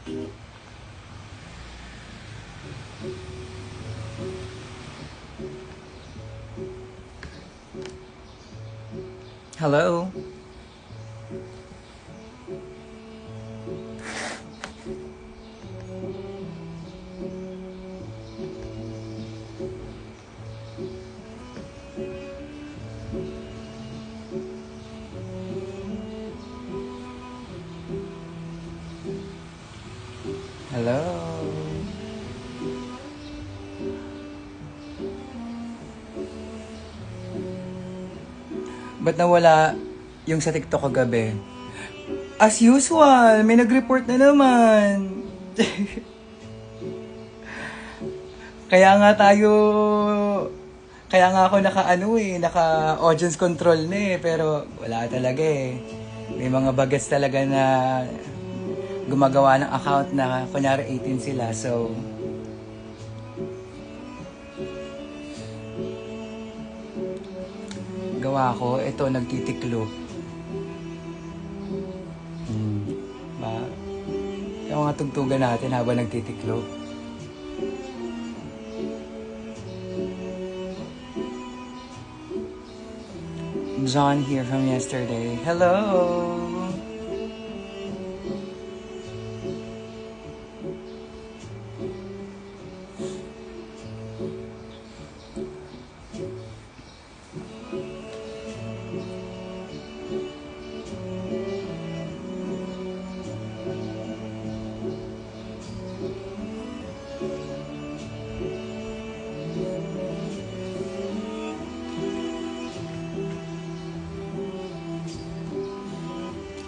Hello? Hello? Ba't nawala yung sa TikTok kagabi? As usual, may nag-report na naman. Kaya nga tayo, kaya nga ako naka audience control na pero wala talaga May mga bagas talaga na gumagawa ng account na kunyari 18 sila, so gawa ko, ito nagtitiklop. Ba? Yung mga tugtugan natin habang nagtitiklop. John here from yesterday. Hello!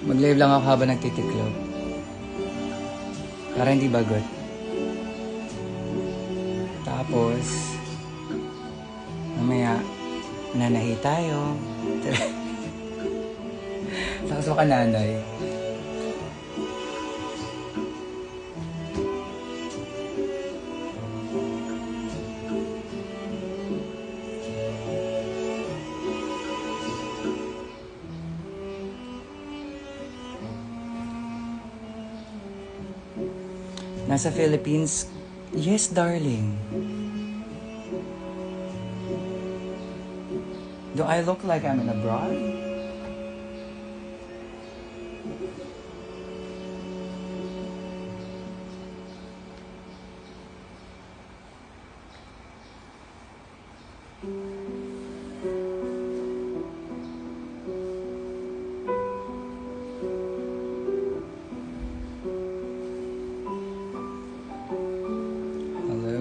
Mag-live lang ako habang nagtitiklop. Para hindi bagot. Tapos, mamaya, nanahi tayo. Sakas ka nanay. Nasa Philippines? Yes, darling. Do I look like I'm in abroad?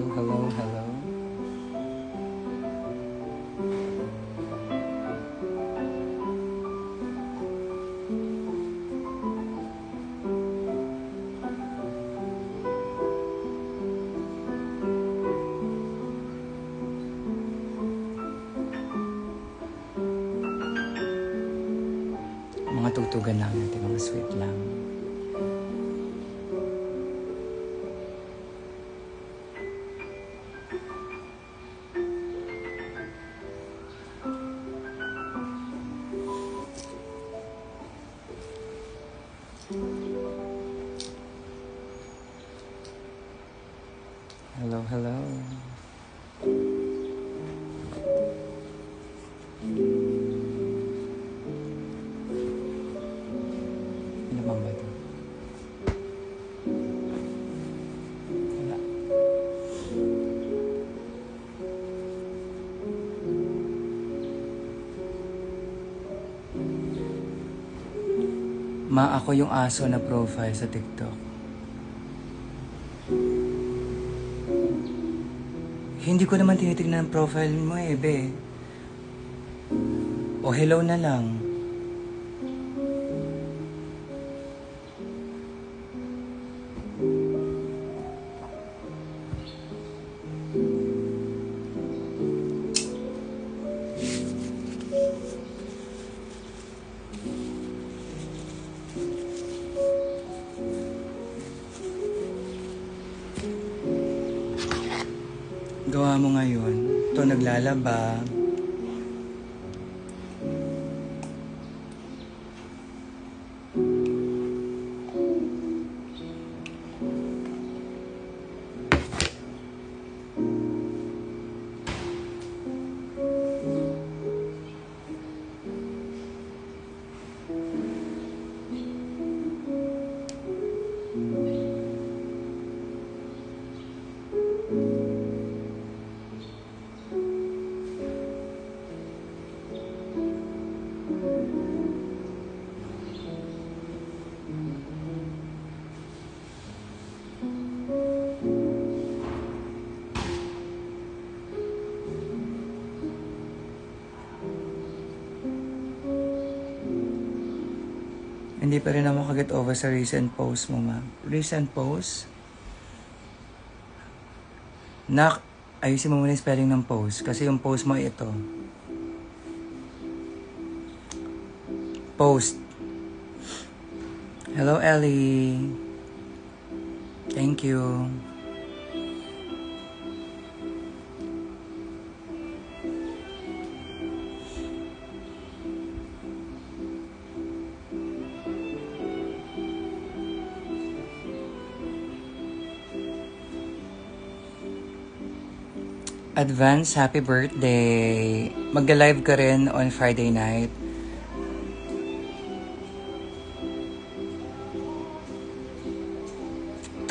Hello. Mga tugtugan lang natin, mga sweet lang. Hello. Ano bang ba ito? Wala. Ako yung aso na profile sa TikTok. Hindi ko naman tinitignan ang profile mo be. O hello na lang. Gawa mo ngayon. Ito naglalaba. Hindi pa rin ako makaget over sa recent post mo, ma'am. Recent post? Ayusin mo muna yung spelling ng post. Kasi yung post mo ito. Post. Hello, Ellie. Thank you. Advance happy birthday. Magla-live ka rin on Friday night.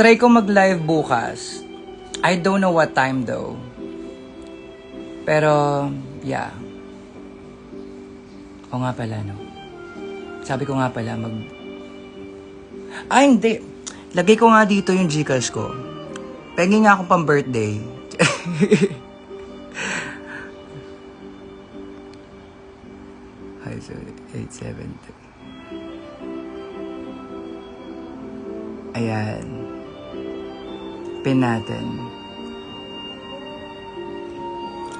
Try ko mag-live bukas. I don't know what time though. Pero, yeah. O nga pala, no? Sabi ko nga pala, hindi. Lagay ko nga dito yung Gcash ko. Pengi nga akong pang-birthday. Hi, so 870. Ayan. Pin natin.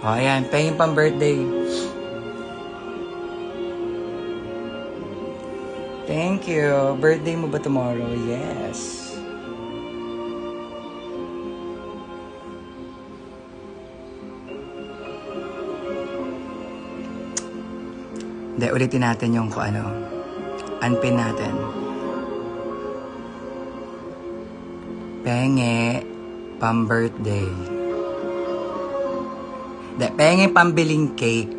O, ayan. Pengin pang birthday. Thank you. Birthday mo ba tomorrow? Yes. Hindi, ulitin natin yung kung ano. Unpin natin. Penge pang-birthday. Hindi, penge pambiling cake.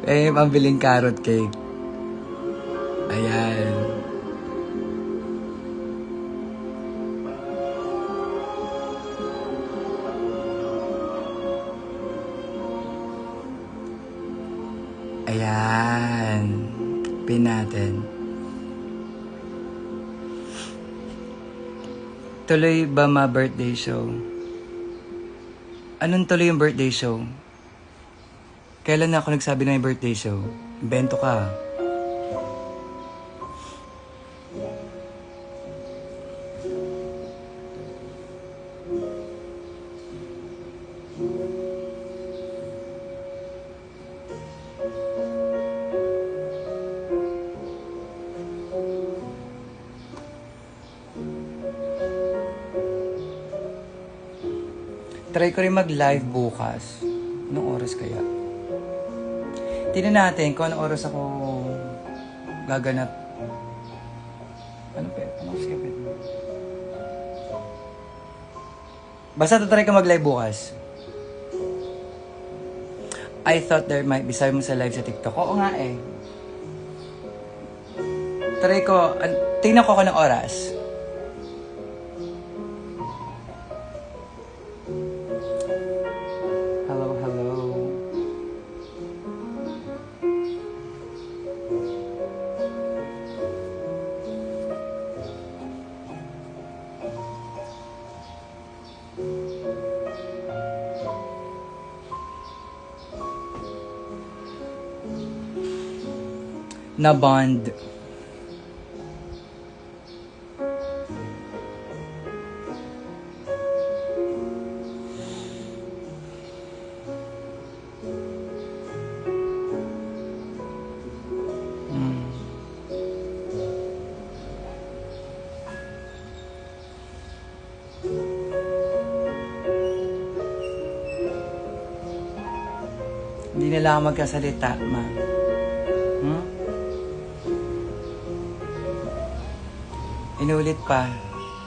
Penge pambiling carrot cake. Ayan. Ayan. Pin natin. Tuloy ba birthday show? Anong tuloy yung birthday show? Kailan na ako nagsabi na yung birthday show? Bento ka. Try ko rin mag-live bukas. Anong oras kaya? Tingnan natin kung anong oras ako gaganap. Anong skip it? Basta try ko mag-live bukas. I thought there might be, sabi mo sa live sa TikTok. Oo nga eh. Try ko, tingnan ko ng oras. Na bond. Hindi nila ako magkasalita, ma. Inulit pa,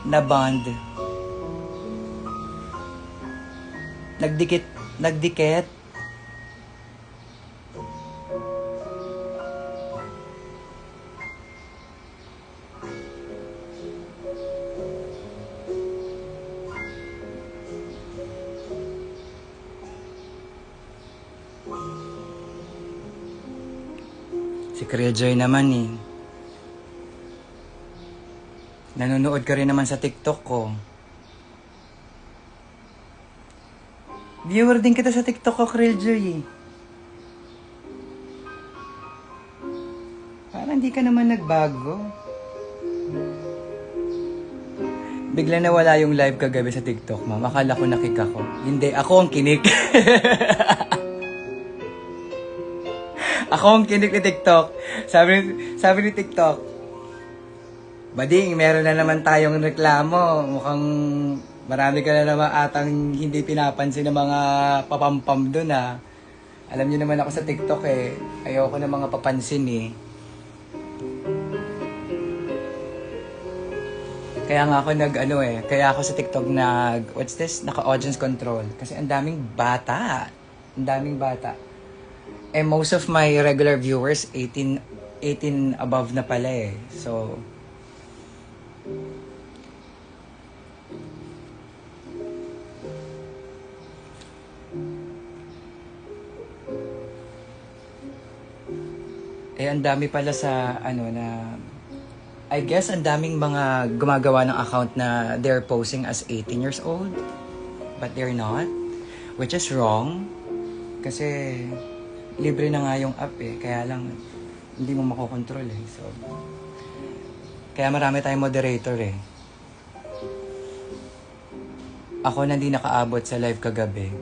na bond. Nagdikit. Si Kuya Joy naman eh. Nanonood ka rin naman sa TikTok ko. Viewer din kita sa TikTok ko, Kuya Joy eh. Parang hindi ka naman nagbago. Bigla nawala yung live kagabi sa TikTok, ma'am. Akala ko nakik ako. Hindi, ako ang kinik. Ako ang kinik ni TikTok. Sabi ni TikTok, Bading, meron na naman tayong reklamo. Mukhang marami ka na naman atang hindi pinapansin ng mga papampam doon ah. Alam niyo naman ako sa TikTok eh. Ayoko ng mga papansin eh. Kaya nga ako kaya ako sa TikTok naka-audience control. Kasi ang daming bata. Ang daming bata. And most of my regular viewers, 18 above na pala eh. So, ang dami pala sa I guess ang daming mga gumagawa ng account na they're posing as 18 years old. But they're not. Which is wrong. Kasi libre na nga yung app eh. Kaya lang hindi mo makokontrol eh. So, kaya marami tayong moderator eh. Ako na hindi nakaabot sa live kagabi.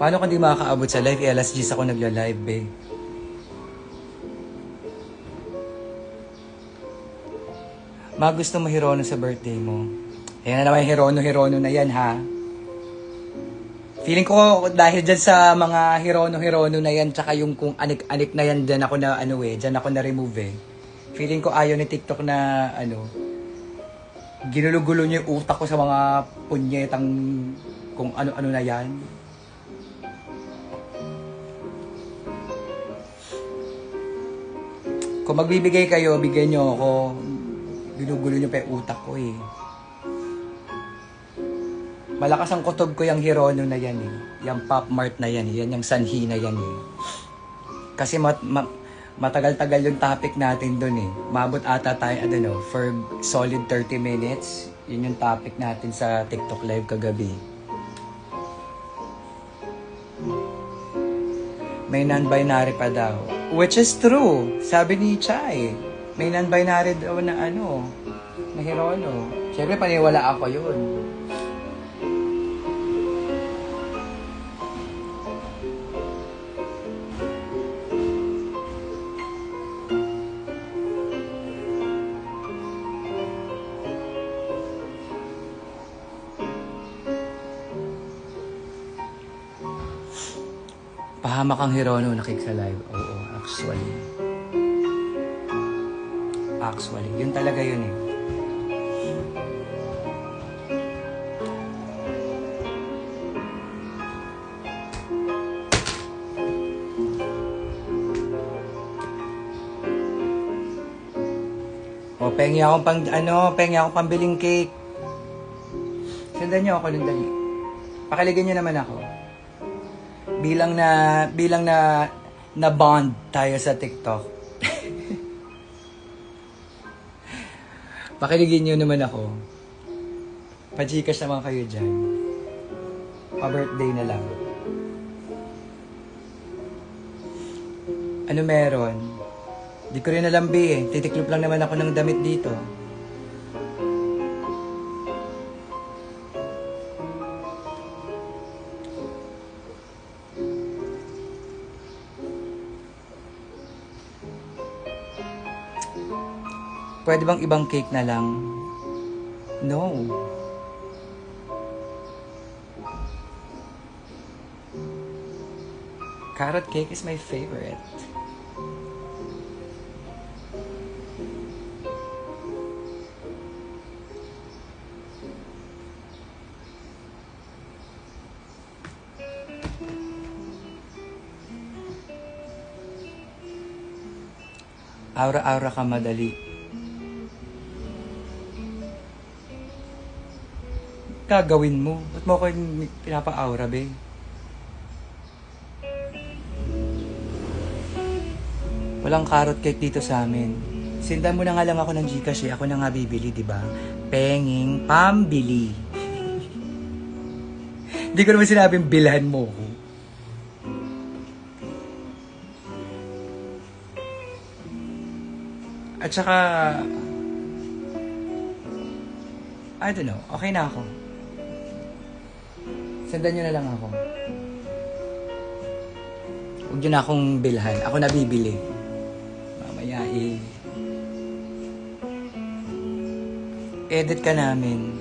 Paano kung di makakaabot sa live? Alas 10 ako nagla-live eh. Gusto mo Hirono sa birthday mo? Ayan na naman Hirono na yan ha. Feeling ko dahil dyan sa mga Hirono na yan, tsaka yung kung anik-anik na yan, dyan ako na-remove eh. Feeling ko ayaw ni TikTok na ginulugulo niya yung utak ko sa mga punyetang kung ano-ano na yan. Kung magbibigay kayo, bigyan nyo ako. Ginugulo nyo pa yung utak ko eh. Malakas ang kutob ko yung Hirono na yan eh. Yung Pop Mart na yan eh. Yan yung Sanhi na yan eh. Kasi matagal-tagal yung topic natin dun eh. Maabot ata tayo, for solid 30 minutes. Yun yung topic natin sa TikTok live kagabi. May non-binary pa daw. Which is true. Sabi ni Chai. May non-binary daw na na Hirono. Siyempre, paniwala ako yun. Pahamak ang Hirono nakik sa live. Oo, actually. Yun talaga yun eh. Pengi akong pambiling cake. Sundan niyo ako ng dali. Pakaligan niyo naman ako. Bilang na bond tayo sa TikTok. Pakiligin nyo naman ako. Pa-Gcash naman kayo dyan. Pa-birthday na lang. Ano meron? Di ko rin alam eh. Titiklop lang naman ako ng damit dito. Pwede bang ibang cake na lang? No. Carrot cake is my favorite. Aura-aura ka madali. Gagawin mo? Ba't mo ako pinapa-aura, be? Walang carrot cake dito sa amin. Sindan mo na nga lang ako ng Gcash eh. Ako na nga bibili, di ba? Penging pambili. Hindi ko naman sinabing bilhan mo ko. At saka, I don't know, okay na ako. Sendan nyo na lang ako. Huwag nyo na akong bilhan. Ako na bibili. Mamaya edit ka namin.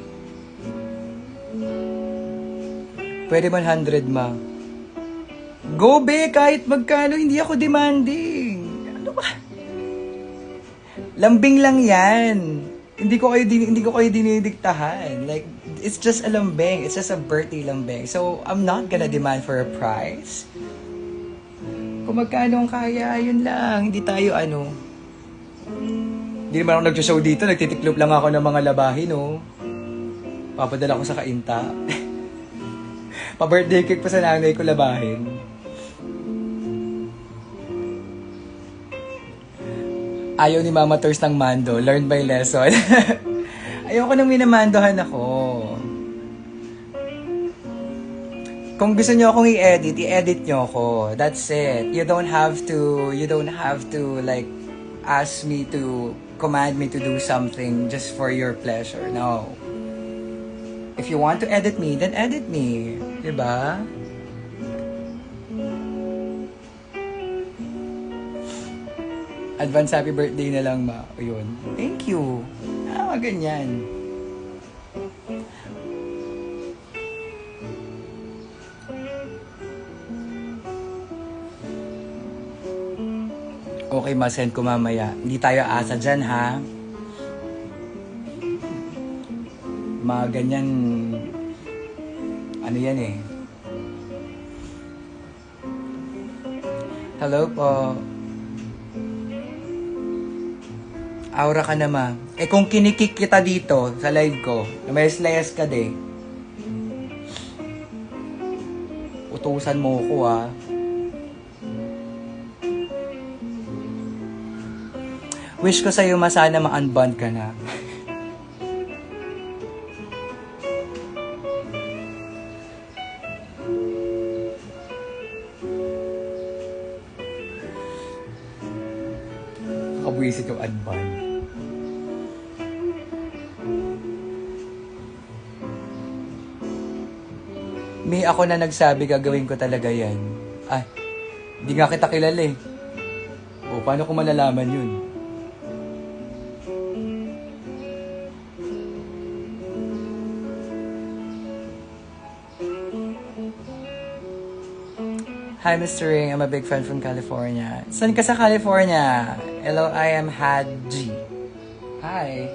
Pwede 100 ma. Go be, kahit magkano, hindi ako demanding. Ano ba? Lambing lang yan. Hindi ko kayo dinidiktahan. Like, it's just a lambing. It's just a birthday lambing. So, I'm not gonna demand for a price. Kung magkano ang kaya, yun lang. Hindi tayo Hindi naman ako nag-show dito. Nagtitiklop lang ako ng mga labahin, no? Papadala ko sa kainta. Pa-birthday cake pa sa nanay ko labahin. Ayaw ni Mama Tours ng mando. Learn by lesson. Ayoko nang minamandohan ako. Kung gusto niyo akong i-edit niyo ako. That's it. You don't have to like ask me to command me to do something just for your pleasure. No. If you want to edit me, then edit me. Diba? Advance happy birthday na lang, ma. O yun. Thank you. Ganyan. Okay, ma-send ko mamaya. Hindi tayo asa dyan, ha? Mga ganyan, yan eh. Hello po. Aura ka naman. Kung kinikik kita dito sa live ko, na may slayas ka de, utusan mo ko Wish ko sa'yo sana ma-unbond ka na. Kabwisit yung unbond. May ako na nagsabi gagawin ko talaga yan. Ay, di nga kita kilala eh. O, paano ko malalaman yun? Hi, Mr. Ring. I'm a big fan from California. Saan ka sa California? Hello, I am Hadji. Hi.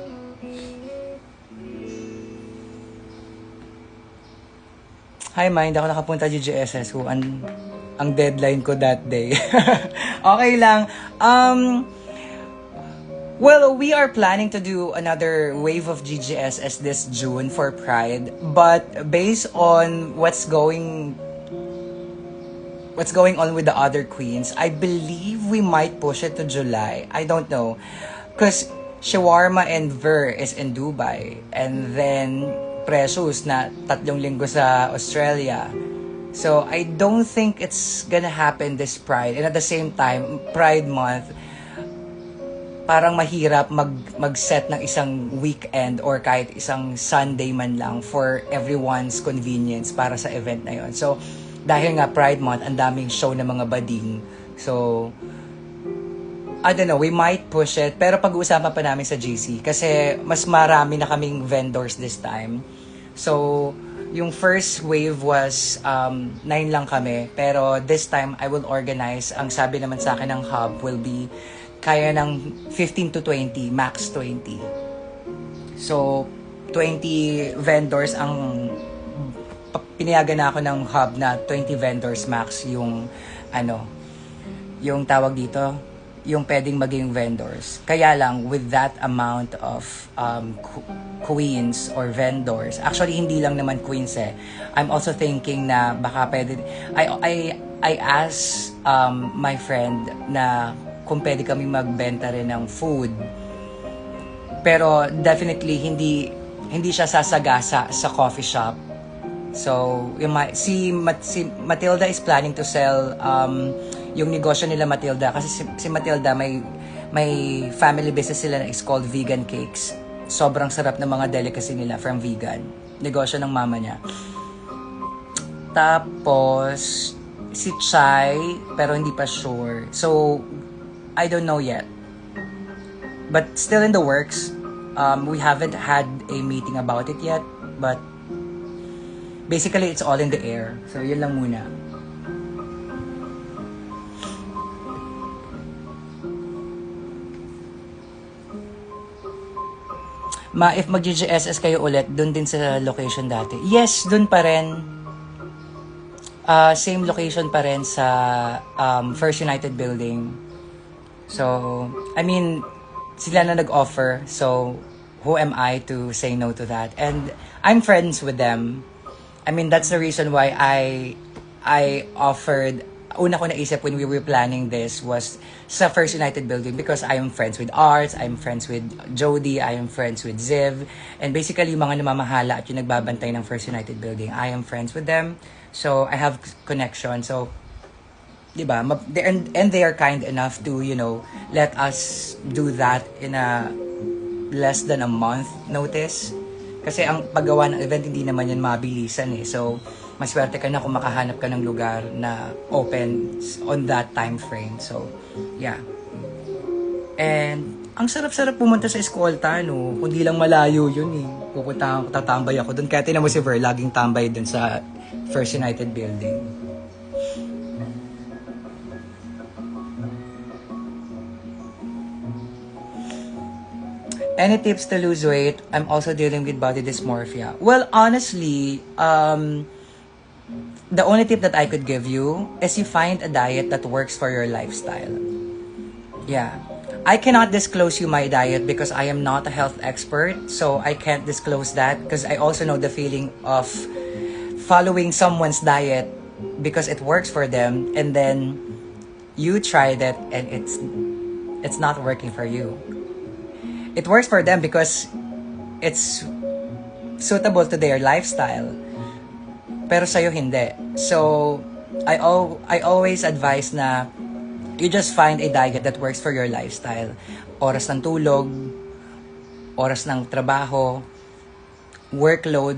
Hi, Mind. Ako nakapunta GGSS. Ang deadline ko that day. Okay lang. Well, we are planning to do another wave of GGSS this June for Pride. But based on what's going on with the other queens, I believe we might push it to July. I don't know. Because Shawarma and Ver is in Dubai. And then Precious na 3 linggo sa Australia. So, I don't think it's gonna happen this Pride. And at the same time, Pride Month, parang mahirap mag-set ng isang weekend or kahit isang Sunday man lang for everyone's convenience para sa event na yon. So, dahil nga Pride Month, ang daming show ng mga bading. So, I don't know, we might push it. Pero pag-uusapan pa namin sa GC. Kasi mas marami na kaming vendors this time. So, yung first wave was 9 lang kami. Pero this time, I will organize. Ang sabi naman sa akin ng hub will be kaya ng 15 to 20, max 20. So, 20 vendors ang pinayagan na ako ng hub na 20 vendors max yung yung tawag dito, yung pwedeng maging vendors. Kaya lang, with that amount of queens or vendors, actually hindi lang naman queens eh. I'm also thinking na baka pwede, I asked my friend na kung pwede kami magbenta rin ng food. Pero definitely hindi siya sasagasa sa coffee shop. So, si Matilda is planning to sell yung negosyo nila Matilda kasi si Matilda may May family business sila na is called Vegan Cakes. Sobrang sarap ng mga delicacy nila from vegan. Negosyo ng mama niya. Tapos, si Chai, pero hindi pa sure. So, I don't know yet. But still in the works. We haven't had a meeting about it yet. But, basically, it's all in the air. So, yun lang muna. If mag-GGSS kayo ulit, dun din sa location dati. Yes, dun pa rin. Same location pa rin sa First United Building. So, I mean, sila na nag-offer. So, who am I to say no to that? And I'm friends with them. I mean, that's the reason why I offered. Una ko naisip when we were planning this was sa First United Building because I am friends with Arts, I'm friends with Jody, I am friends with Ziv, and basically yung mga namamahala at yung nagbabantay ng First United Building, I am friends with them. So, I have connection. So, diba? And they are kind enough to, let us do that in a less than a month notice. Kasi ang paggawa ng event, hindi naman yan mabilisan eh. So, maswerte ka na kung makahanap ka ng lugar na open on that time frame. So, yeah. And, ang sarap-sarap pumunta sa Escolta, no? Kundi lang malayo yun eh. Tatambay ako doon. Kaya tinan mo si Ver, laging tambay doon sa First United Building. Any tips to lose weight? I'm also dealing with body dysmorphia. Well, honestly, the only tip that I could give you is you find a diet that works for your lifestyle. Yeah. I cannot disclose you my diet because I am not a health expert. So I can't disclose that because I also know the feeling of following someone's diet because it works for them and then you tried it and it's not working for you. It works for them because it's suitable to their lifestyle. Pero sa'yo hindi. So, I always advise na you just find a diet that works for your lifestyle. Oras ng tulog, oras ng trabaho, workload.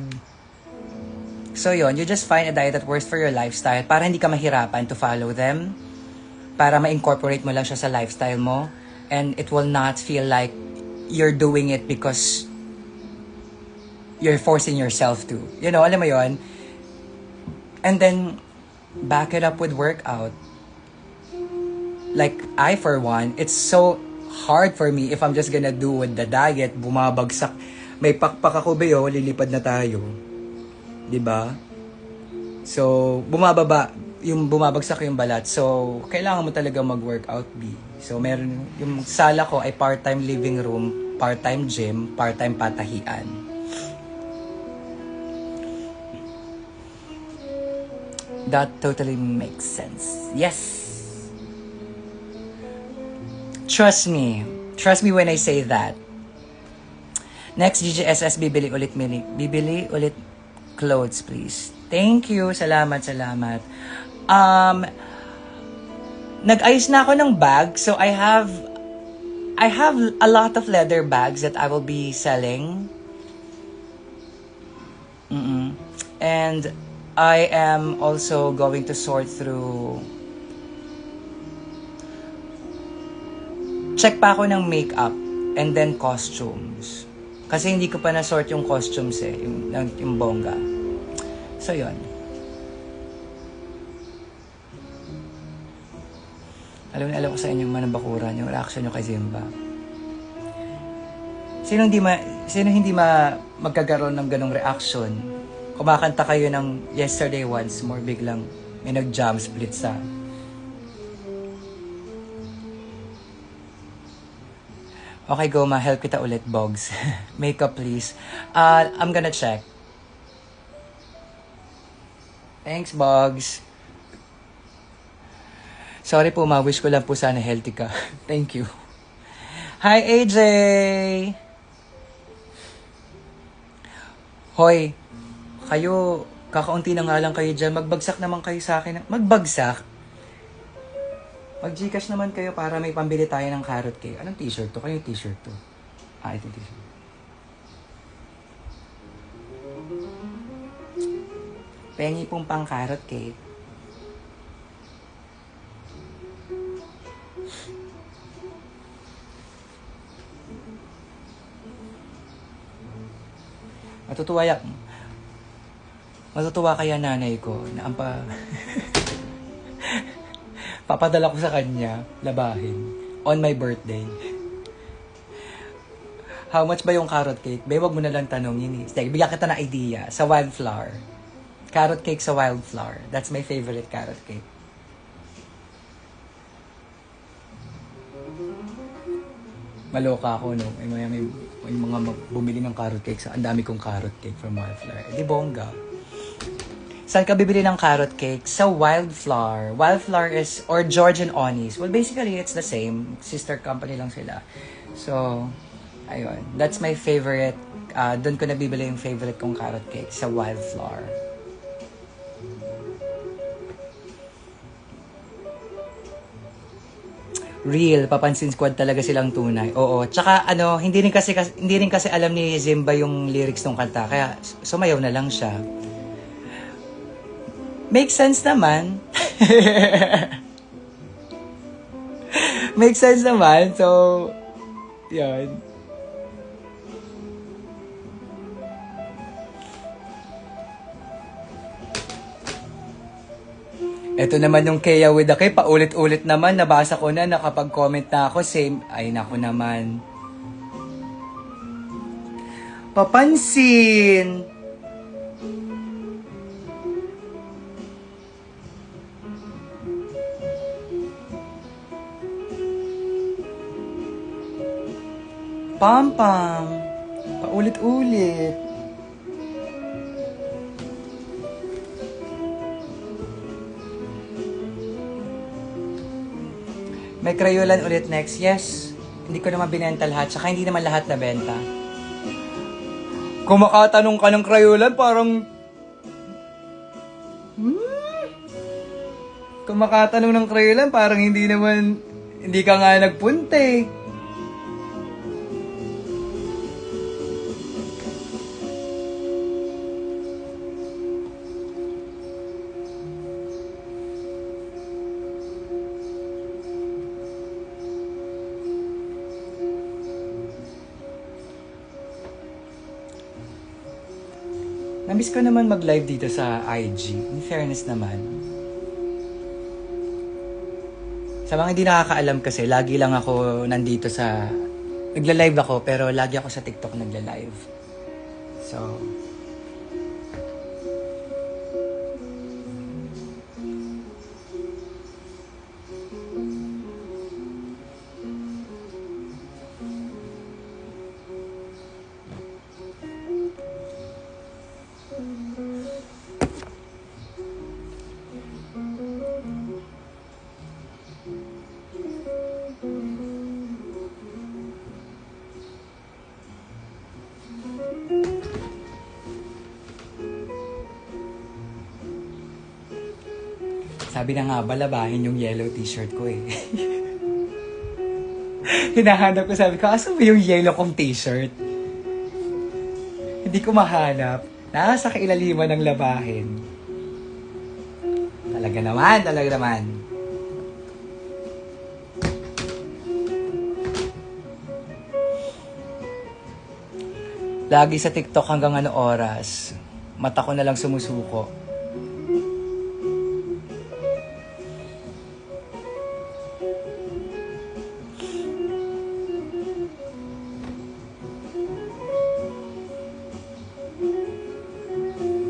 So yon, you just find a diet that works for your lifestyle para hindi ka mahirapan to follow them. Para ma-incorporate mo lang siya sa lifestyle mo. And it will not feel like you're doing it because you're forcing yourself to. Alam mo yon. And then, back it up with workout. Like, I, for one, it's so hard for me if I'm just gonna do with the diet, bumabagsak. May pakpak ako ba yun, lilipad na tayo. Diba? So, bumabagsak yung balat. So, kailangan mo talaga mag-workout, B. So, meron, yung sala ko ay part-time living room, part-time gym, part-time patahian. That totally makes sense. Yes! Trust me. Trust me when I say that. Next, GGSS, bibili ulit clothes, please. Thank you. Salamat. Nag-ayos na ako ng bag. So, I have a lot of leather bags that I will be selling. And I am also going to sort through. Check pa ako ng makeup and then costumes. Kasi hindi ko pa na-sort yung costumes eh, yung bongga. So, yun. Alam ko sa inyong manabakuran, yung reaction nyo kay Zimba. Sino hindi magkagaroon ng ganong reaction? Kumakanta kayo ng Yesterday Once More, biglang may nag-jam split sa... Okay, go, ma-help kita ulit, Bogs. Makeup, please. I'm gonna check. Thanks, Bogs. Sorry po, ma. Wish ko lang po sana healthy ka. Thank you. Hi, AJ! Hoy, kayo, kakaunti na nga lang kayo dyan. Magbagsak naman kayo sa akin. Magbagsak? Mag-Gcash naman kayo para may pambili tayo ng carrot cake. Anong t-shirt to? Kayong t-shirt to? Ito t-shirt. Pengi pong pang carrot cake. Matutuwa kaya nanay ko na papadala ko sa kanya labahin on my birthday. How much ba yung carrot cake? Be, wag mo na lang tanongin. Sige, bigyan kita ng idea. Sa wildflower. Carrot cake sa wildflower. That's my favorite carrot cake. Maloka ako, no? May mga bumili ng carrot cake. Ang dami kong carrot cake from wildflower. Di bongga. Saan ka bibili ng carrot cake? Sa Wildflower. Wildflower is, or George and Onis. Well, basically, it's the same. Sister company lang sila. So, ayun. That's my favorite. Doon ko nabibili yung favorite kong carrot cake. Sa Wildflower. Real, Papansin Squad talaga silang tunay. Oo. Tsaka hindi rin kasi alam ni Zimba yung lyrics ng kanta. Kaya sumayaw na lang siya. Makes sense naman. Makes sense naman. So, yun. Ito naman yung Kea with the K. Paulit-ulit naman. Nabasa ko na. Nakapag-comment na ako. Same. Ay, naku naman. Papansin. Pam-pam. Paulit-ulit. May Crayolan ulit next. Yes. Hindi ko naman binenta lahat. Saka hindi naman lahat nabenta. Kung makatanong ka ng Crayolan, parang... Kung makatanong ng Crayolan, parang hindi ka nga nagpunta eh. Namiss ko naman mag-live dito sa IG. In fairness naman. Sa mga hindi nakakaalam kasi, lagi lang ako nandito sa... Nagla-live ako, pero lagi ako sa TikTok nagla-live. So... Sabi na nga ba, labahin yung yellow t-shirt ko eh. Hinahanap ko, sabi ko, asan ba yung yellow kong t-shirt? Hindi ko mahanap. Nasa kailaliman ng labahin. Talaga naman. Lagi sa TikTok hanggang ano oras. Mata ko na lang sumusuko.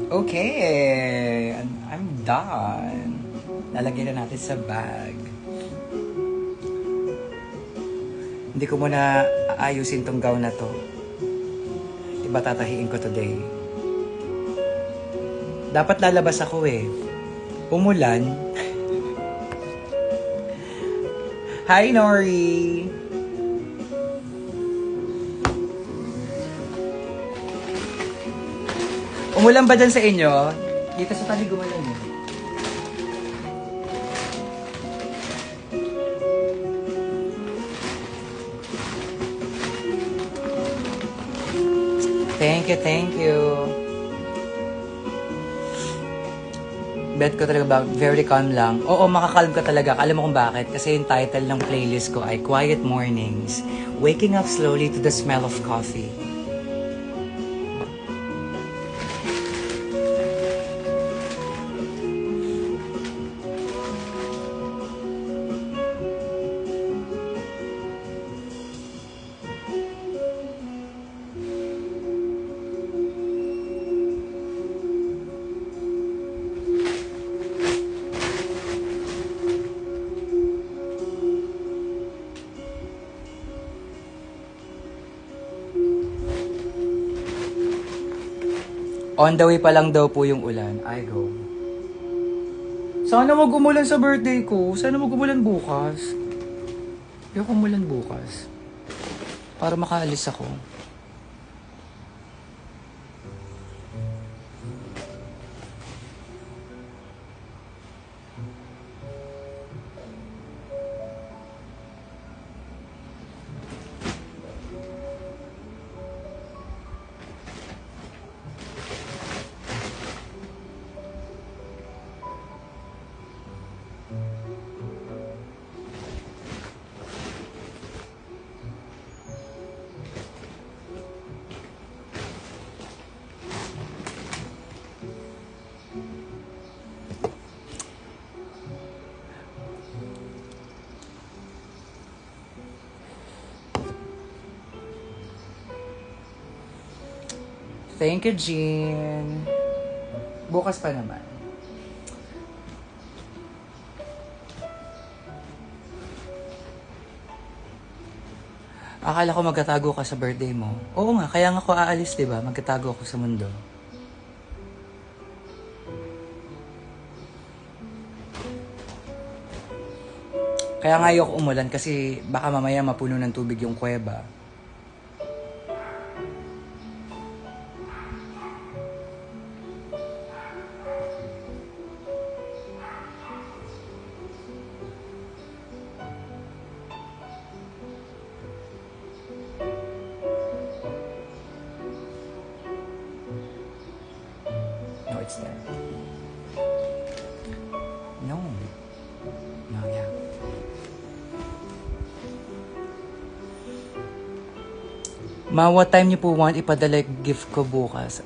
Okay, I'm done. Lalagyan na natin sa bag. Hindi ko muna aayusin tong gown na to. Iba tatahiin ko today. Dapat lalabas ako eh. Umulan. Hi, Nori! Umulan ba dyan sa inyo? Dito sa tabi gumalan eh. Thank you, thank you. Bet ko talaga ba, very calm lang. Oo, makakalm ka talaga. Alam mo kung bakit? Kasi yung title ng playlist ko ay Quiet Mornings. Waking up slowly to the smell of coffee. On the way pa lang daw po yung ulan. I go. Sana wag umulan sa birthday ko. Sana wag umulan bukas. Ayoko umulan bukas. Para makaalis ako. Thank you, Jean. Bukas pa naman. Akala ko magtatago ka sa birthday mo. Oo nga, kaya nga ako aalis, di ba? Magtatago ako sa mundo. Kaya nga ayoko umulan kasi baka mamaya mapuno ng tubig yung kuweba. No, it's there. No. No, yeah. Ma, what time niyo po want ipadala yung gift ko bukas?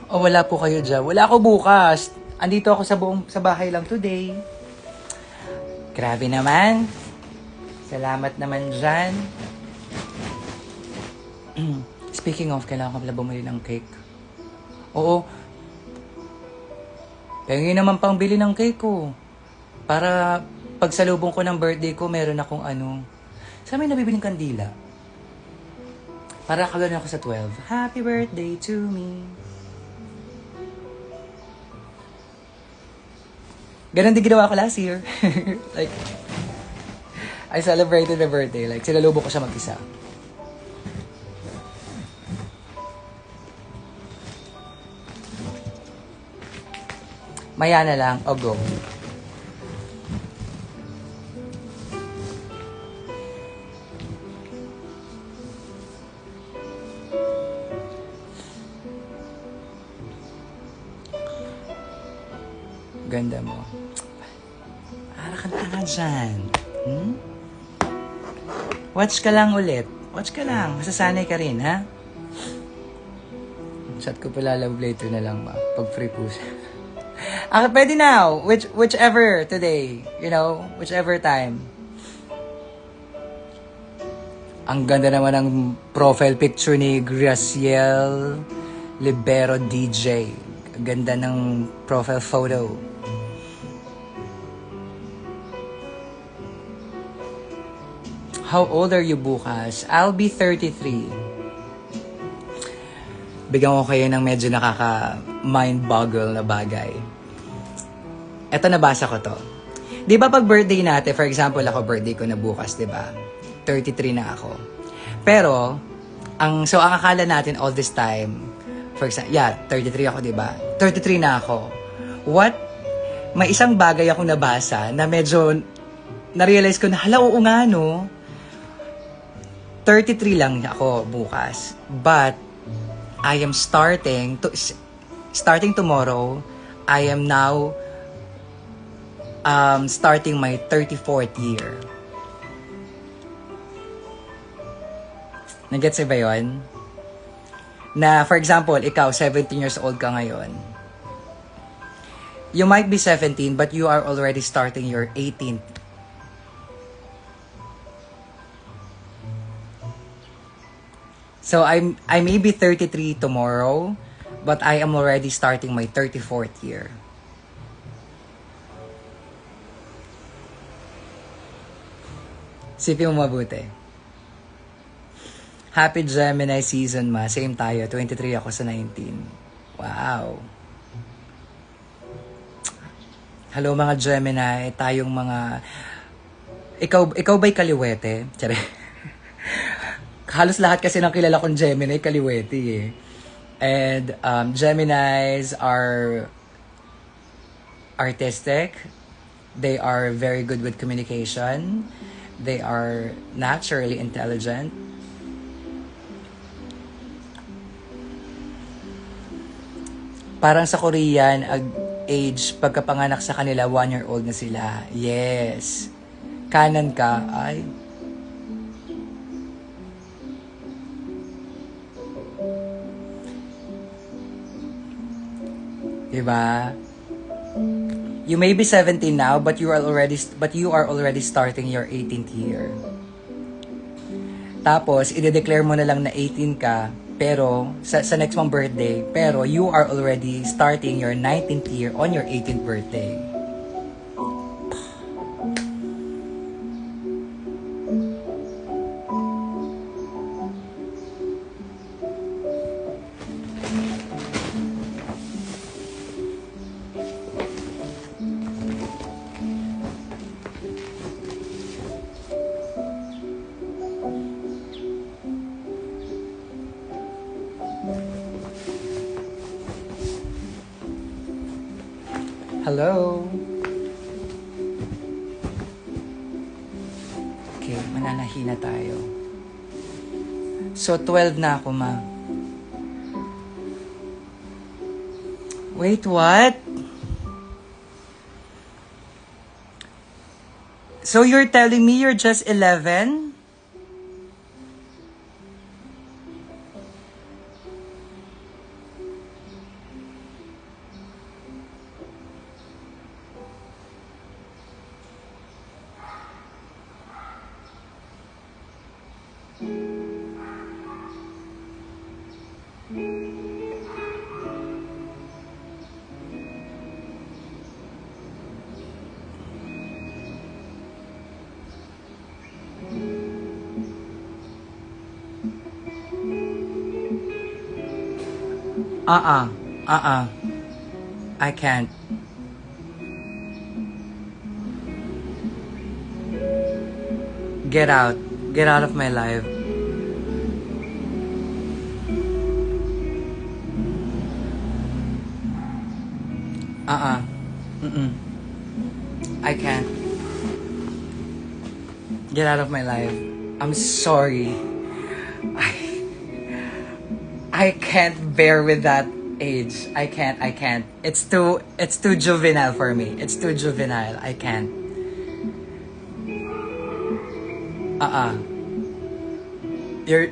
O wala po kayo dyan. Wala ako bukas. Andito ako sa bahay lang today. Grabe naman. Salamat naman dyan. Speaking of, kailangan ko pala bumili ng cake. Oo. Pengi naman pang bili ng cake ko. Para pagsalubong ko ng birthday ko, meron akong Saan may nabibiling kandila? Para kagano ako sa 12. Happy birthday to me. Ganon din ginawa ko last year. Like, I celebrated my birthday. Like, sinalubong ko siya mag-isa. Maya na lang. O, go. Ganda mo. Para ka na dyan. Watch ka lang ulit. Watch ka lang. Masasanay ka rin, ha? Chat ko pala love later na lang, ma. Pag free po siya. Pwede now. Whichever today. You know, whichever time. Ang ganda naman ng profile picture ni Graciel Libero DJ. Ganda ng profile photo. How old are you bukas? I'll be 33. Bigyan ko kayo ng medyo nakaka-mind-boggle na bagay. Eto, nabasa ko to. Di ba pag birthday natin, for example, ako birthday ko na bukas, di ba? 33 na ako. Pero, ang akala natin all this time, for example, 33 ako, di ba? 33 na ako. May isang bagay akong nabasa na medyo na-realize ko na, oo nga, no? 33 lang ako bukas. But, I am starting tomorrow. I am now starting my 34th year. Nagets ba yun? Na, for example, ikaw, 17 years old ka ngayon. You might be 17, but you are already starting your 18th. So, I may be 33 tomorrow, but I am already starting my 34th year. Sipin mo mabuti. Happy Gemini season, ma. Same tayo. 23 ako sa 19. Wow. Hello mga Gemini. Tayong mga... Ikaw ba'y kaliwete? Tsare. Halos lahat kasi ng kilala kong Gemini, kaliwete eh. And Geminis are artistic. They are very good with communication. They are naturally intelligent. Parang sa Korean, age, pagkapanganak sa kanila, 1-year-old na sila. Yes. Kanan ka, ay. Diba? You may be 17 now, but you are already starting your 18th year. Tapos, i-declare mo na lang na 18 ka, pero sa next mong birthday, pero you are already starting your 19th year on your 18th birthday. Hello? Okay, mananahina tayo. So, 12 na ako, ma. Wait, what? So, you're telling me you're just 11? I can't. Get out. Get out of my life. I can't. Get out of my life. I'm sorry. I can't bear with that age. I can't. It's too juvenile for me. It's too juvenile. I can't. You're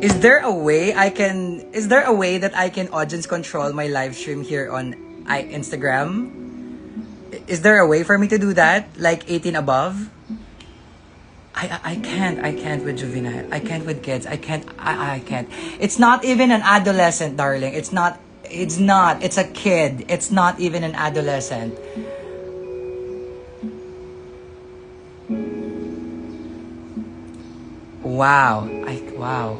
Is there a way that I can audience control my live stream here on Instagram? Is there a way for me to do that? Like 18 above? I can't with juvenile. I can't with kids. I can't. It's not even an adolescent, darling. It's not. It's a kid. It's not even an adolescent. Wow. Wow.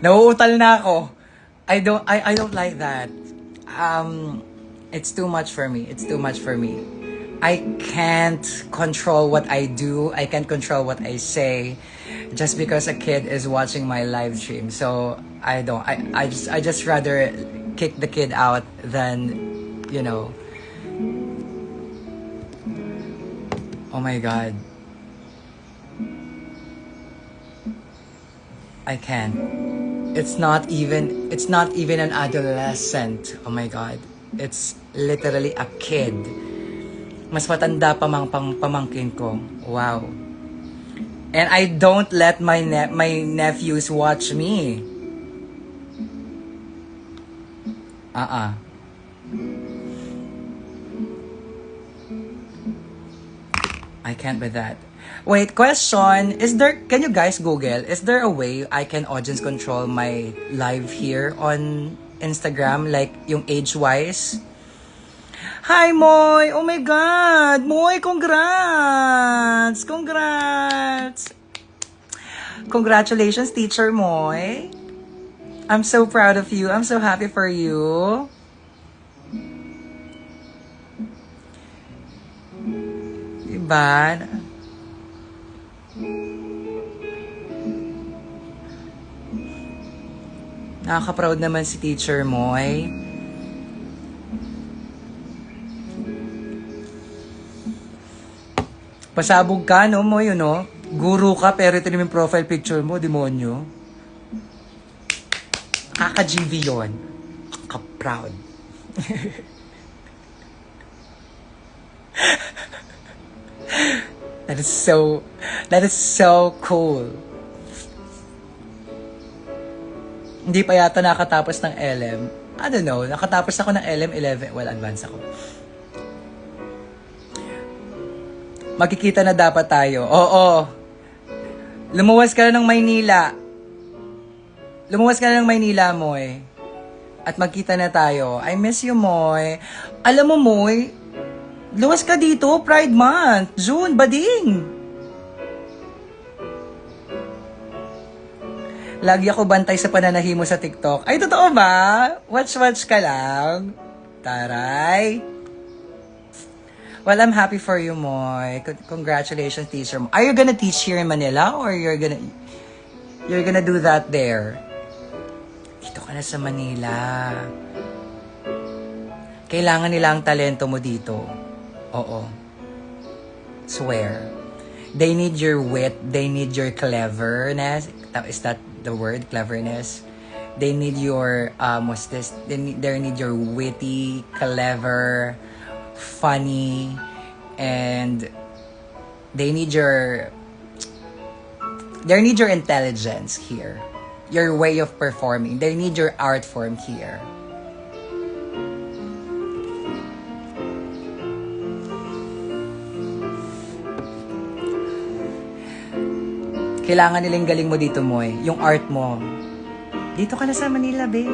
Nauutal na ako. I don't like that. It's too much for me. It's too much for me. I can't control what I do. I can't control what I say just because a kid is watching my live stream. So I don't. I just rather kick the kid out than, you know. Oh my God. I can't. It's not even an adolescent. Oh my God. It's literally a kid. Mas matanda pa pamangkin ko. Wow. And I don't let my nephews watch me. I can't with that. Wait, question. Can you guys Google, is there a way I can audience control my live here on Instagram? Like, yung age-wise? Hi, Moy! Oh my God! Moy, congrats! Congrats! Congratulations, Teacher Moy. I'm so proud of you. I'm so happy for you. Diba? Nakaka-proud naman si Teacher Moy. Pasabog ka, no, Moy, no? Guru ka, pero ito naman profile picture mo, demonyo. Kaka-GV yun. Kaka-proud. That is so cool. Hindi pa yata nakatapos ng LM. I don't know, nakatapos ako ng LM 11. Well, advance ako. Magkikita na dapat tayo. Oo. Lumuwas ka na ng Maynila. Lumuwas ka na ng Maynila, Moy. At magkita na tayo. I miss you, Moy. Alam mo, Moy, luwas ka dito, Pride Month. June, bading. Lagi ako bantay sa pananahimo sa TikTok. Ay, totoo ba? Watch ka lang. Taray. Well, I'm happy for you, Moy. Congratulations, teacher. Are you gonna teach here in Manila or you're gonna do that there? Dito ka na sa Manila. Kailangan nila ang talento mo dito. Oo. Swear. They need your wit. They need your cleverness. Is that the word? Cleverness? They need your, what's this? They need your witty, clever, funny, and they need your intelligence here, your way of performing. They need your art form here. Kailangan nilang galing mo dito, Moy. Yung art mo. Dito ka na sa Manila, babe.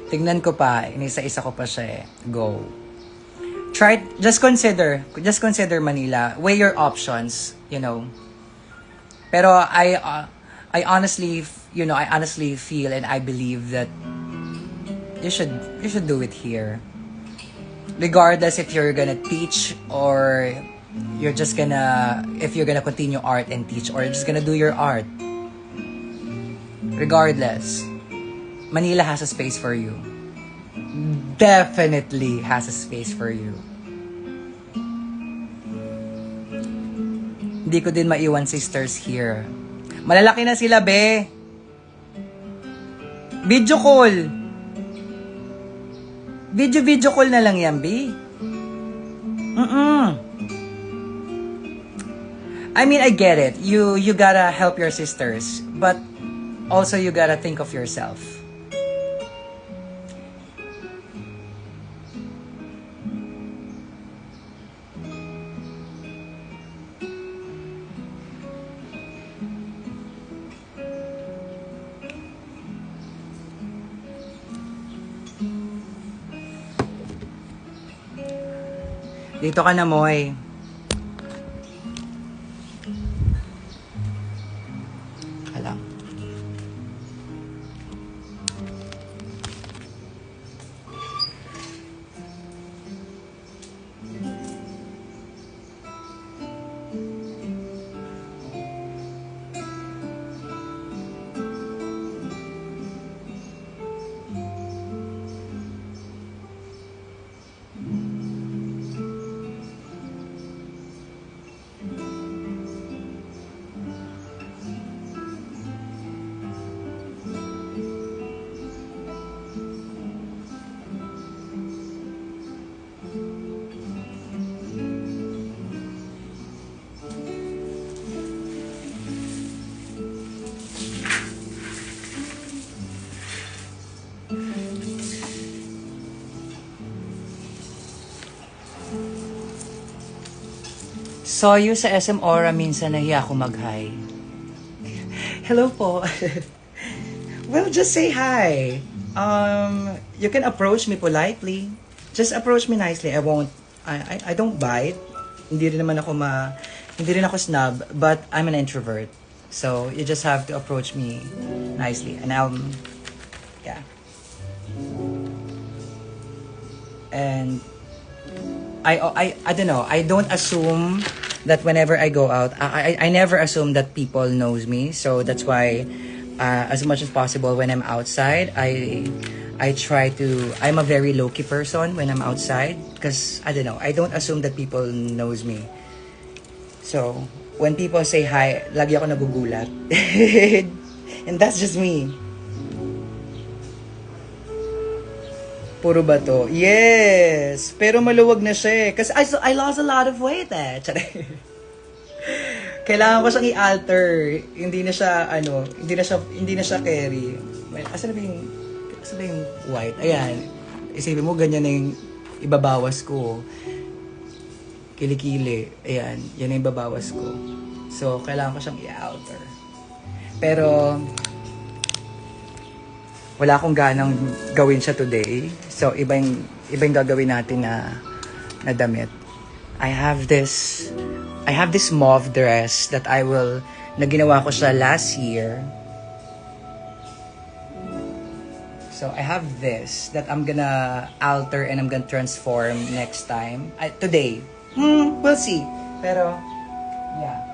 Tignan ko pa, inisa-isa ko pa siya eh. Go. Just consider Manila. Weigh your options, you know. Pero I honestly feel and I believe that you should do it here. Regardless if you're gonna teach or if you're gonna continue art and teach or you're just gonna do your art. Regardless, Manila has a space for you. Definitely has a space for you. Hindi ko din maiwan sisters here. Malalaki na sila, be. Video call. Video call na lang yan, be. I mean, I get it. You gotta help your sisters. But also, you gotta think of yourself. Dito ka na, Moy. Saw you sa SM Aura minsan, nahiya ako mag-hi. Hello po. Well, just say hi. You can approach me politely. Just approach me nicely. I don't bite. Hindi rin ako snob, but I'm an introvert. So, you just have to approach me nicely. And yeah. And I don't know. I don't assume that whenever I go out, I never assume that people knows me. So that's why, as much as possible when I'm outside, I try to. I'm a very low key person when I'm outside because I don't know. I don't assume that people knows me. So when people say hi, lagi ako nagugulat, and that's just me. Puro bato. Yes! Pero maluwag na siya eh. Kasi I lost a lot of weight eh. Kailangan ko siyang i-alter. Hindi na siya carry. Asa na ba yung white? Ayan. Isipin mo, ganyan na yung ibabawas ko. Kilikili. Ayan. Yan na yung ibabawas ko. So, kailangan ko siyang i-alter. Pero, wala akong ganang gawin siya today. So, iba yung gagawin natin na damit. I have this mauve dress that na ginawa ko siya last year. So, I have this that I'm gonna alter and I'm gonna transform next time. Today. We'll see. Pero, yeah.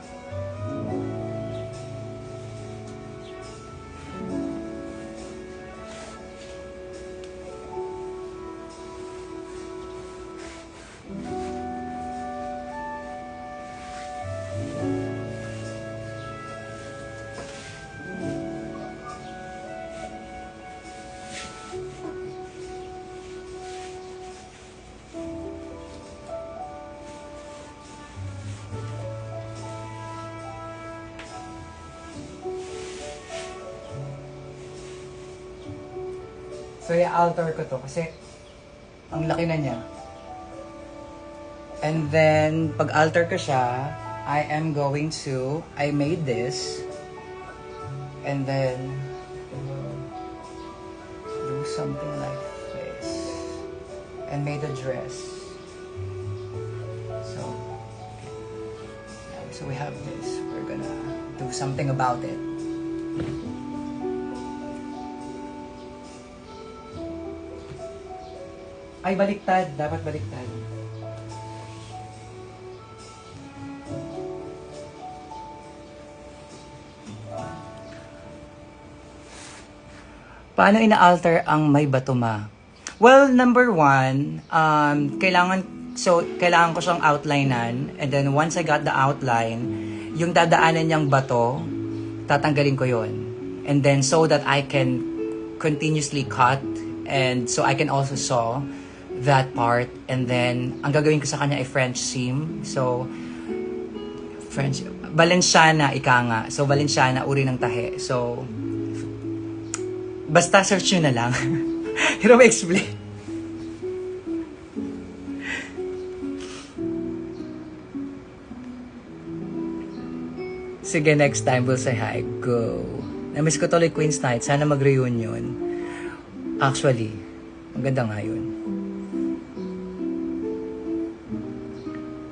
So, i-alter ko to kasi ang laki na niya. And then, pag alter ko siya, I made this. And then, do something like this. And made a dress. So we have this. We're gonna do something about it. Ay, baliktad. Dapat baliktad. Paano ina-alter ang may batuma? Well, number one, kailangan ko siyang outlinean. And then once I got the outline, yung dadaanan niyang bato, tatanggalin ko yon. And then so that I can continuously cut and so I can also sew that part. And then ang gagawin ko sa kanya ay French seam. So Valenciana ika nga. So Valenciana uri ng tahe. So basta search nyo na lang. Pero ma-explain. Sige, next time we'll say hi. Go. Namiss ko tuloy Queen's Night. Sana mag-reunion. Actually, ang ganda nga yun.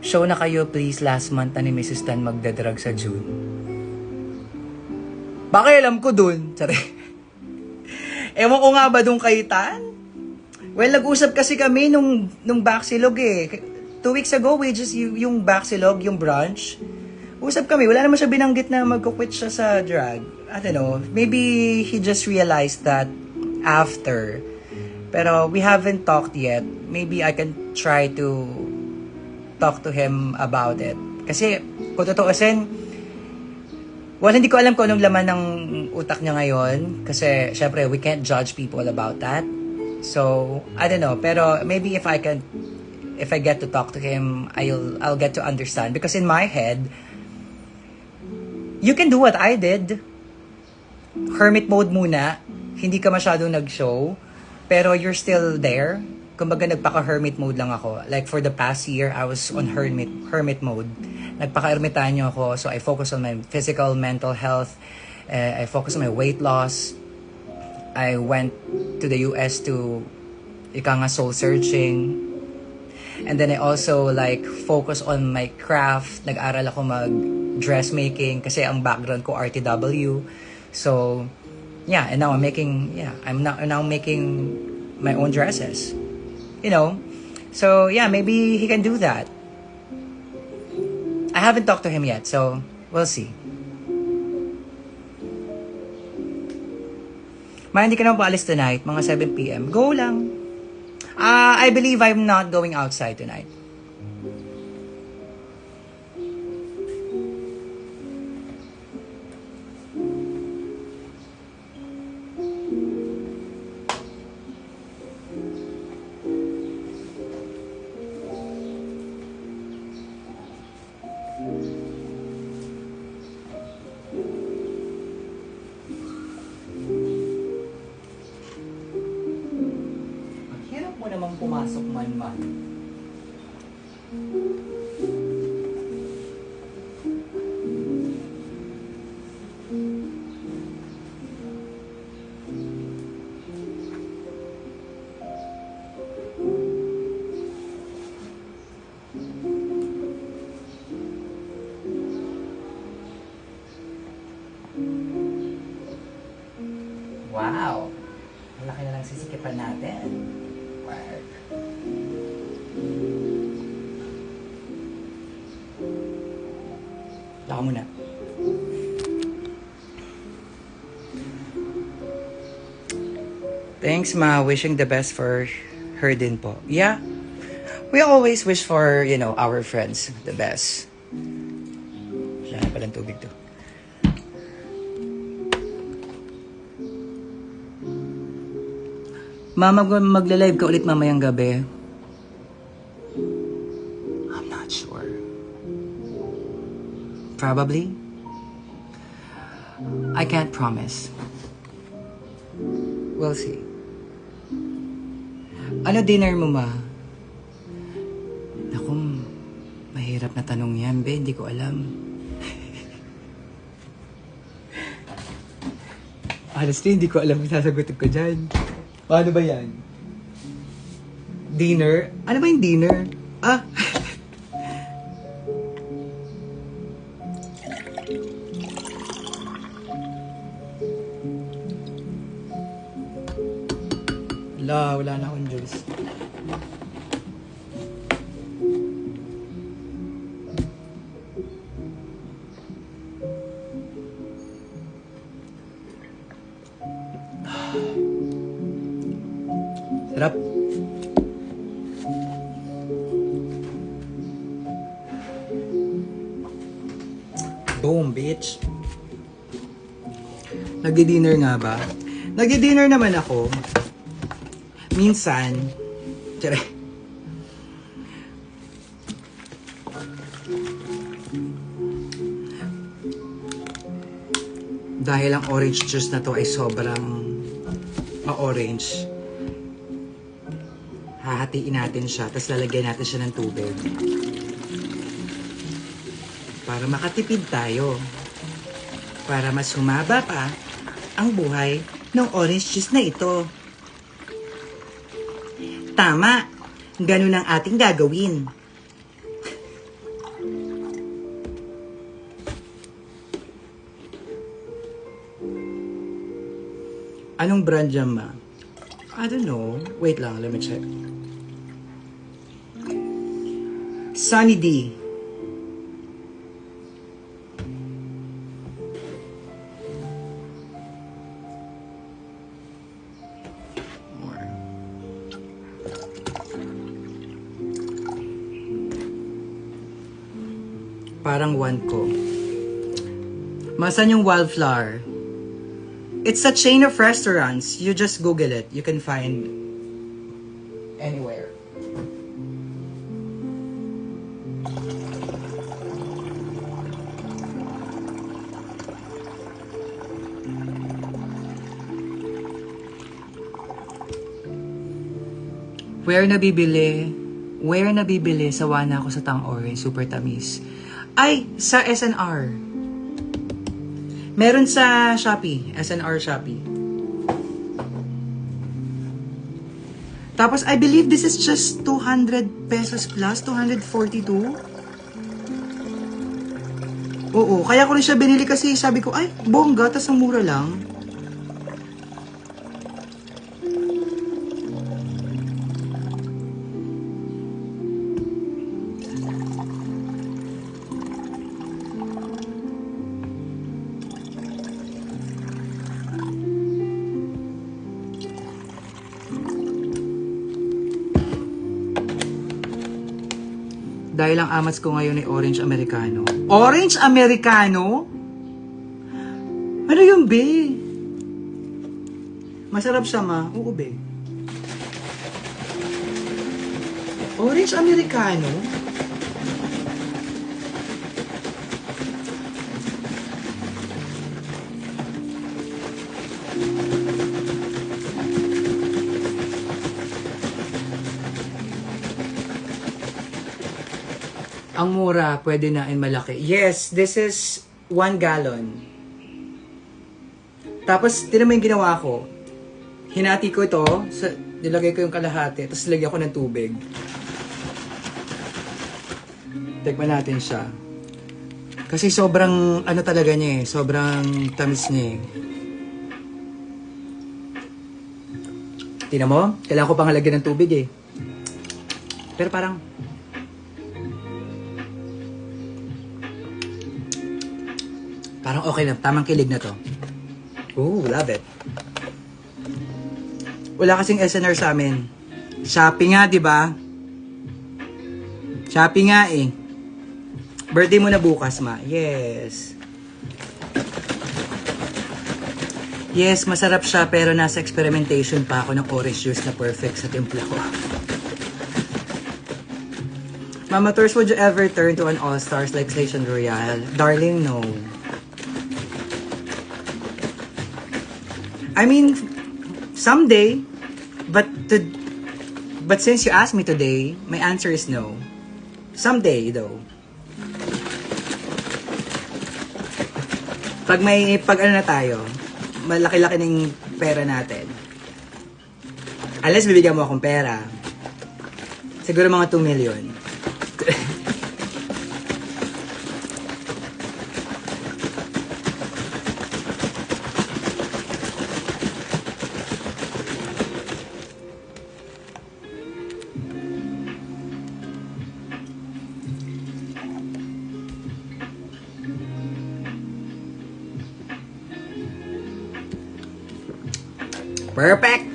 Show na kayo please last month na ni Mrs. Tan magdadrag sa June. Baka alam ko dun. Sorry. Ewan ko nga ba dun kay Tan? Well, nag-usap kasi kami nung Baksilog eh. 2 weeks ago, yung Baksilog, yung brunch. Usap kami. Wala naman siya binanggit na mag-quit siya sa drag. I don't know. Maybe he just realized that after. Pero we haven't talked yet. Maybe I can try to talk to him about it. Kasi, kung totoosin, well, hindi ko alam kung anong laman ng utak niya ngayon. Kasi, syempre, we can't judge people about that. So, I don't know. Pero, maybe if I get to talk to him, I'll get to understand. Because in my head, you can do what I did. Hermit mode muna. Hindi ka masyadong nag-show. Pero you're still there. Kumbaga nagpaka-hermit mode lang ako. Like for the past year, I was on hermit mode. nagpaka-ermitanyo ako. So I focus on my physical, mental health. I focus on my weight loss. I went to the US to ika nga soul searching. And then I also like focus on my craft. Nag-aral ako mag dressmaking kasi ang background ko RTW. So yeah, and now I'm now making my own dresses. You know. So yeah, maybe he can do that. I haven't talked to him yet, so we'll see. Hindi ka naman paalis tonight, mga 7 p.m. Go lang. I believe I'm not going outside tonight. Pumasok man. Wow! Malaki na lang sisikipan natin. Wow. Laka muna. Thanks, Ma. Wishing the best for her din po. Yeah. We always wish for, our friends the best. Wala na palang tubig to. Ma, magla-live ka ulit mamayang gabi. I'm not sure. Probably. I can't promise. We'll see. Ano dinner mo, Ma? Naku, mahirap na tanong yan, be. Hindi ko alam. Honestly, hindi ko alam yung sasagutin ko dyan. Paano ba yan? Dinner? Ano ba yung dinner? Wala na akong juice. Sarap. Boom, bitch. Nagdi-dinner nga ba? Nagdi-dinner naman ako. Minsan. Tiyari. Dahil ang orange juice na to ay sobrang ma-orange. Hahatiin natin siya, tapos lalagyan natin siya ng tubig. Para makatipid tayo. Para mas humaba pa ang buhay ng orange juice na ito. Tama, ganun ang ating gagawin. Anong brand yan, Ma? I don't know. Wait lang, let me check. Sunny D. More. Parang one ko. Masan yung Wildflower? It's a chain of restaurants. You just Google it. You can find anywhere. Where nabibili? Sawa na ako sa Tang Orange. Super tamis. Ay, sa SNR. Meron sa Shopee. SNR Shopee. Tapos, I believe this is just 200 pesos plus. 242. Oo, kaya ko rin siya binili kasi sabi ko, ay, bongga, tas ang mura lang. Dahil ang amats ko ngayon ay Orange Americano. Orange Americano? Ano yung be? Masarap siya, ma. Oo, be. Orange Americano? Ang mura, pwede na in malaki. Yes, this is 1 gallon. Tapos, tinan mo yung ginawa ko. Hinati ko ito, nilagay ko yung kalahati, tapos lagyan ko ng tubig. Tikman natin siya. Kasi sobrang, ano talaga niya eh, sobrang tamis niya eh. Tinan mo, kailangan ko pang lagyan ng tubig eh. Pero parang, okay na. Tamang kilig na to. Ooh, love it. Wala kasing SNR sa amin. Shopee nga, di ba? Shopee nga eh. Birthday mo na bukas, ma. Yes. Yes, masarap siya pero nasa experimentation pa ako ng orange juice na perfect sa timpla ko. Mama Tours, would you ever turn to an all-stars like Station Royale? Darling, no. I mean, someday, but since you asked me today, my answer is no. Someday, though. Pag ano na tayo, malaki-laki ng pera natin. Unless bibigyan mo akong pera, siguro mga 2 million. Perfect!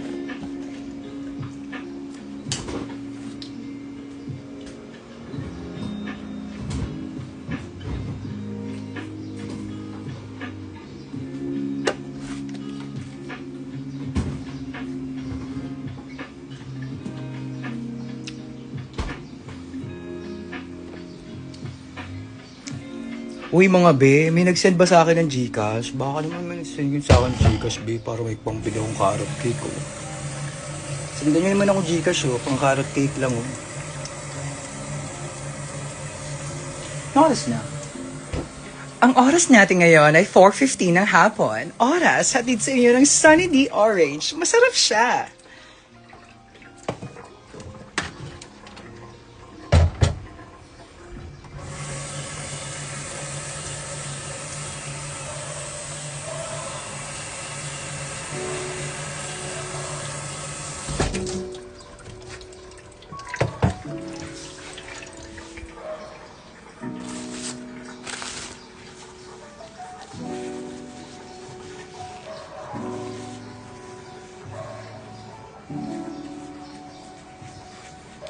Uy mga be, may nag-send ba sa akin ng Gcash? Baka naman may nag-send yun sa akin ng Gcash be para may pambili akong carrot cake oh. Sendan nyo naman ako Gcash oh, pang carrot cake lang oh. Oras na. Ang oras natin ngayon ay 4:15 ng hapon. Oras, hatid sa inyo ng Sunny D Orange. Masarap siya.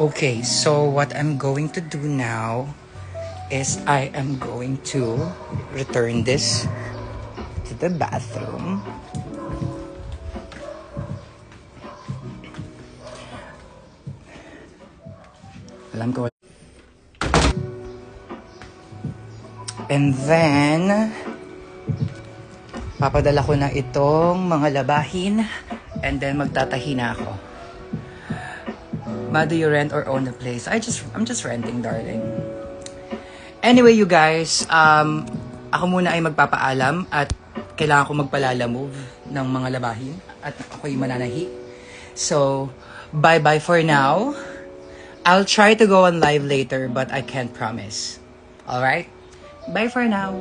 Okay, so what I'm going to do now is I am going to return this to the bathroom. Alam ko. And then, papadala ko na itong mga labahin and then magtatahi na ako. Ma, do you rent or own a place? I'm just renting, darling. Anyway, you guys, ako muna ay magpapaalam at kailangan ko magpalalamove ng mga labahin at ako'y mananahi. So, bye-bye for now. I'll try to go on live later but I can't promise. Alright? Bye for now.